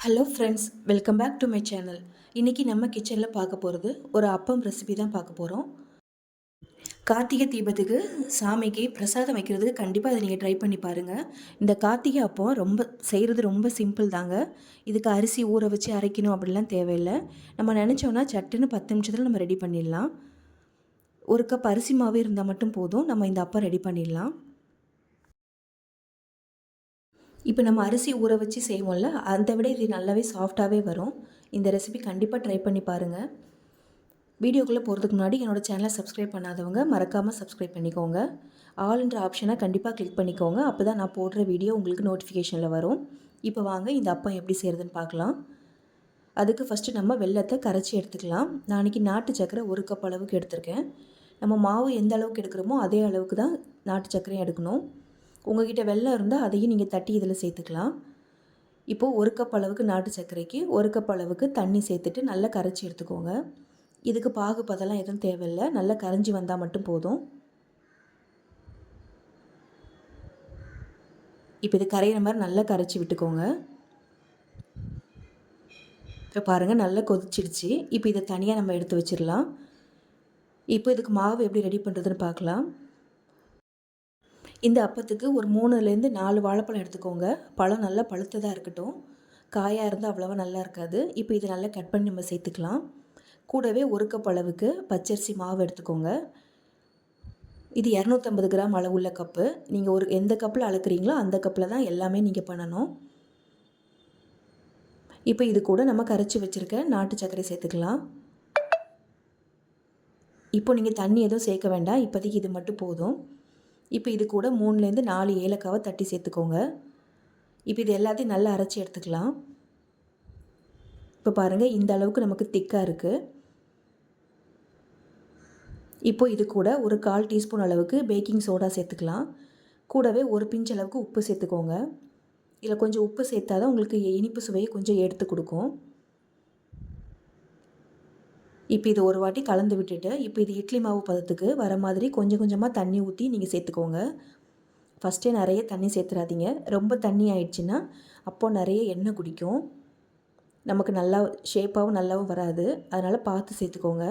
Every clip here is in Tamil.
Hello friends, welcome back to my channel. இன்றைக்கி நம்ம கிச்சனில் பார்க்க போகிறது ஒரு அப்பம் ரெசிபி தான் பார்க்க போகிறோம். கார்த்திகை தீபத்துக்கு சாமிக்கு பிரசாதம் வைக்கிறதுக்கு கண்டிப்பாக அதை நீங்கள் ட்ரை பண்ணி பாருங்கள். இந்த கார்த்திகை அப்பம் செய்கிறது ரொம்ப சிம்பிள் தாங்க. இதுக்கு அரிசி ஊற வச்சு அரைக்கணும் அப்படிலாம் தேவையில்லை. நம்ம நினச்சோன்னா சட்டுன்னு 10 நிமிஷத்தில் நம்ம ரெடி பண்ணிடலாம். ஒரு கப் அரிசி மாவு இருந்தால் மட்டும் போதும், நம்ம இந்த அப்பம் ரெடி பண்ணிடலாம். இப்போ நம்ம அரிசி ஊற வச்சு செய்வோம்ல, அதை விட இது நல்லாவே சாஃப்டாகவே வரும். இந்த ரெசிபி கண்டிப்பாக ட்ரை பண்ணி பாருங்கள். வீடியோக்குள்ளே போகிறதுக்கு முன்னாடி என்னோடய சேனலை சப்ஸ்கிரைப் பண்ணாதவங்க மறக்காமல் சப்ஸ்கிரைப் பண்ணிக்கோங்க. ஆல்ன்ற ஆப்ஷனை கண்டிப்பாக கிளிக் பண்ணிக்கோங்க. அப்போ தான் நான் போடுற வீடியோ உங்களுக்கு நோட்டிஃபிகேஷனில் வரும். இப்போ வாங்க இந்த அப்பம் எப்படி செய்கிறதுன்னு பார்க்கலாம். அதுக்கு ஃபஸ்ட்டு நம்ம வெல்லத்தை கரைச்சி எடுத்துக்கலாம். நான் இன்றைக்கி நாட்டு சர்க்கரை 1 கப் அளவுக்கு எடுத்திருக்கேன். நம்ம மாவு எந்த அளவுக்கு எடுக்கிறோமோ அதே அளவுக்கு தான் நாட்டு சர்க்கரையும் எடுக்கணும். உங்கள்கிட்ட வெல்லம் இருந்தால் அதையும் நீங்கள் தட்டி இதில் சேர்த்துக்கலாம். இப்போது 1 கப் அளவுக்கு நாட்டு சர்க்கரைக்கு 1 கப் அளவுக்கு தண்ணி சேர்த்துட்டு நல்லா கரைச்சி எடுத்துக்கோங்க. இதுக்கு பாகு பதெல்லாம் எதுவும் தேவையில்லை, நல்லா கரைஞ்சி வந்தால் மட்டும் போதும். இப்போ இது கரையிற மாதிரி நல்லா கரைச்சி விட்டுக்கோங்க. இப்போ பாருங்கள் நல்லா கொதிச்சிடுச்சு. இப்போ இதை தனியாக நம்ம எடுத்து வச்சிடலாம். இப்போ இதுக்கு மாவு எப்படி ரெடி பண்ணுறதுன்னு பார்க்கலாம். இந்த அப்பத்துக்கு ஒரு 3லேருந்து 4 வாழைப்பழம் எடுத்துக்கோங்க. பழம் நல்லா பழுத்ததாக இருக்கட்டும், காயாக இருந்தால் அவ்வளோவா நல்லா இருக்காது. இப்போ இதை நல்லா கட் பண்ணி நம்ம சேர்த்துக்கலாம். கூடவே 1 கப் அளவுக்கு பச்சரிசி மாவு எடுத்துக்கோங்க. இது 250 கிராம் அளவுள்ள கப்பு. நீங்கள் எந்த கப்பில் அளக்குறீங்களோ அந்த கப்பில் தான் எல்லாமே நீங்கள் பண்ணணும். இப்போ இது கூட நம்ம கரைச்சி வச்சுருக்க நாட்டு சர்க்கரை சேர்த்துக்கலாம். இப்போ நீங்கள் தண்ணி எதுவும் சேர்க்க வேண்டாம், இப்போதைக்கு இது மட்டும் போதும். இப்போ இது கூட 3லேருந்து 4 ஏலக்காவை தட்டி சேர்த்துக்கோங்க. இப்போ இது எல்லாத்தையும் நல்லா அரைச்சி எடுத்துக்கலாம். இப்போ பாருங்கள் இந்த அளவுக்கு நமக்கு திக்காக இருக்குது. இப்போ இது கூட ஒரு 1/4 டீஸ்பூன் அளவுக்கு பேக்கிங் சோடா சேர்த்துக்கலாம். கூடவே ஒரு பிஞ்ச் அளவுக்கு உப்பு சேர்த்துக்கோங்க. இதில் கொஞ்சம் உப்பு சேர்த்தா தான் உங்களுக்கு இனிப்பு சுவையை கொஞ்சம் எடுத்து கொடுக்கும். இப்போ இது ஒரு வாட்டி கலந்து விட்டுட்டு, இப்போ இது இட்லி மாவு பதத்துக்கு வர மாதிரி கொஞ்சம் கொஞ்சமாக தண்ணி ஊற்றி நீங்கள் சேர்த்துக்கோங்க. ஃபஸ்ட்டே நிறைய தண்ணி சேர்த்துறாதீங்க. ரொம்ப தண்ணி ஆயிடுச்சுன்னா அப்போ நிறைய எண்ணெய் குடிக்கும், நமக்கு நல்லா ஷேப்பாகவும் நல்லாவும் வராது. அதனால் பார்த்து சேர்த்துக்கோங்க.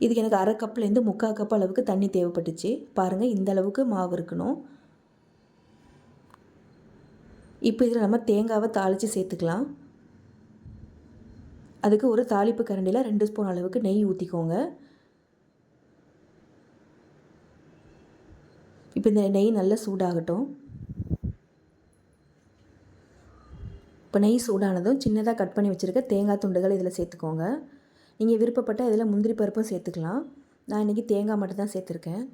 இதுக்கு எனக்கு 1/2 கப்லேருந்து 3/4 கப் அளவுக்கு தண்ணி தேவைப்பட்டுச்சு. பாருங்கள் இந்த அளவுக்கு மாவு இருக்கணும். இப்போ இதில் நம்ம தேங்காவை தாளித்து சேர்த்துக்கலாம். அதுக்கு ஒரு தாளிப்பு கரண்டியில் 2 ஸ்பூன் அளவுக்கு நெய் ஊற்றிக்கோங்க. இப்போ இந்த நெய் நல்லா சூடாகட்டும். இப்போ நெய் சூடானதும் சின்னதாக கட் பண்ணி வச்சுருக்க தேங்காய் துண்டுகள் இதில் சேர்த்துக்கோங்க. நீங்கள் விருப்பப்பட்டால் இதில் முந்திரி பருப்பும் சேர்த்துக்கலாம். நான் இன்றைக்கி தேங்காய் மட்டும் தான் சேர்த்துருக்கேன்.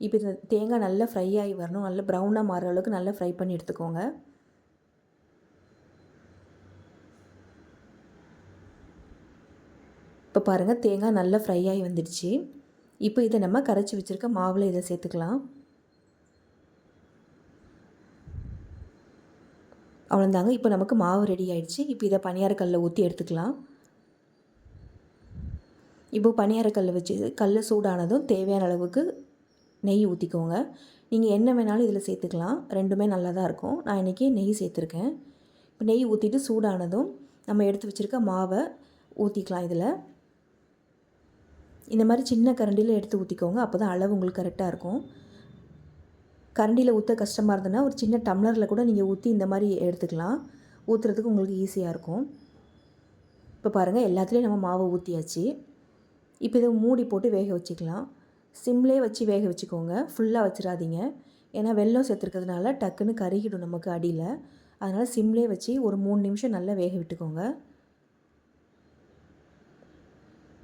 இப்போ இந்த தேங்காய் நல்லா ஃப்ரை ஆகி வரணும், நல்லா ப்ரௌனாக மாறுற அளவுக்கு நல்லா ஃப்ரை பண்ணி எடுத்துக்கோங்க. இப்போ பாருங்கள் தேங்காய் நல்லா ஃப்ரை ஆகி வந்துடுச்சு. இப்போ இதை நம்ம கரைச்சி வச்சுருக்க மாவில் இதை சேர்த்துக்கலாம். அவ்வளோதாங்க, இப்போ நமக்கு மாவு ரெடி ஆகிடுச்சு. இப்போ இதை பணியாரக்கல்லில் ஊற்றி எடுத்துக்கலாம். இப்போ பணியாரக்கல்லை வச்சு கல் சூடானதும் தேவையான அளவுக்கு நெய் ஊற்றிக்கோங்க. நீங்கள் என்ன வேணாலும் இதில் சேர்த்துக்கலாம், ரெண்டுமே நல்லா தான் இருக்கும். நான் இன்றைக்கி நெய் சேர்த்துருக்கேன். இப்போ நெய் ஊற்றிட்டு சூடானதும் நம்ம எடுத்து வச்சுருக்க மாவை ஊற்றிக்கலாம். இதில் இந்த மாதிரி சின்ன கரண்டியில் எடுத்து ஊற்றிக்கோங்க, அப்போ தான் அளவு உங்களுக்கு கரெக்டாக இருக்கும். கரண்டியில் ஊற்ற கஷ்டமாக இருந்ததுன்னா ஒரு சின்ன டம்ளரில் கூட நீங்கள் ஊற்றி இந்த மாதிரி எடுத்துக்கலாம், ஊற்றுறதுக்கு உங்களுக்கு ஈஸியாக இருக்கும். இப்போ பாருங்கள் எல்லாத்துலேயும் நம்ம மாவை ஊற்றியாச்சு. இப்போ இதை மூடி போட்டு வேக வச்சுக்கலாம். சிம்லேயே வச்சு வேக வச்சுக்கோங்க, ஃபுல்லாக வச்சிடாதீங்க. ஏன்னா வெல்லம் சேர்த்துருக்கிறதுனால டக்குன்னு கருகிடும் நமக்கு அடியில். அதனால் சிம்லேயே வச்சு ஒரு 3 நிமிஷம் நல்லா வேக விட்டுக்கோங்க.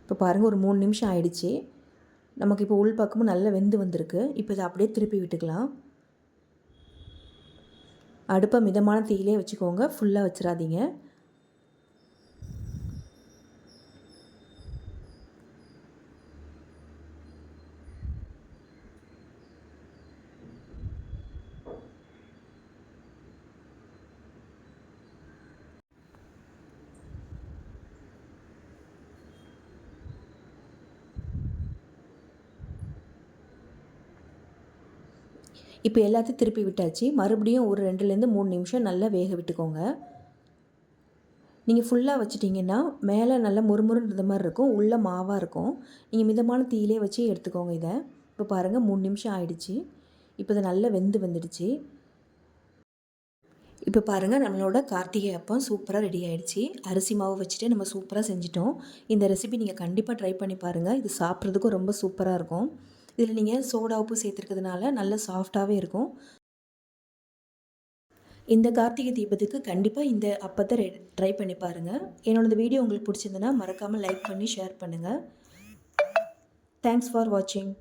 இப்போ பாருங்கள் ஒரு 3 நிமிஷம் ஆயிடுச்சு. நமக்கு இப்போ உள் பக்கமும் நல்லா வெந்து வந்திருக்கு. இப்போ இதை அப்படியே திருப்பி விட்டுக்கலாம். அடுப்பை மிதமான தீயிலே வச்சுக்கோங்க, ஃபுல்லாக வச்சிடாதீங்க. இப்போ எல்லாத்தையும் திருப்பி விட்டாச்சு. மறுபடியும் ஒரு 2லேருந்து 3 நிமிஷம் நல்லா வேக விட்டுக்கோங்க. நீங்கள் ஃபுல்லாக வச்சுட்டிங்கன்னா மேலே நல்லா முறுமுறுன்னு இருந்த மாதிரி இருக்கும், உள்ளே மாவாக இருக்கும். நீங்கள் மிதமான தீயிலே வச்சு எடுத்துக்கோங்க இதை. இப்போ பாருங்கள் 3 நிமிஷம் ஆயிடுச்சு. இப்போ இது நல்லா வந்துடுச்சு. இப்போ பாருங்கள் நம்மளோட கார்த்திகை அப்பம் சூப்பராக ரெடி ஆகிடுச்சு. அரிசி மாவு வச்சுட்டு நம்ம சூப்பராக செஞ்சிட்டோம். இந்த ரெசிபி நீங்கள் கண்டிப்பாக ட்ரை பண்ணி பாருங்கள். இது சாப்பிட்றதுக்கும் ரொம்ப சூப்பராக இருக்கும். இதில் நீங்கள் சோடா உப்பு சேர்த்துருக்கிறதுனால நல்ல சாஃப்டாகவே இருக்கும். இந்த கார்த்திகை தீபத்துக்கு கண்டிப்பாக இந்த அப்பத்தை ட்ரை பண்ணி பாருங்கள். என்னோட வீடியோ உங்களுக்கு பிடிச்சிருந்துன்னா மறக்காமல் லைக் பண்ணி ஷேர் பண்ணுங்கள். தேங்க்ஸ் ஃபார் வாட்சிங்.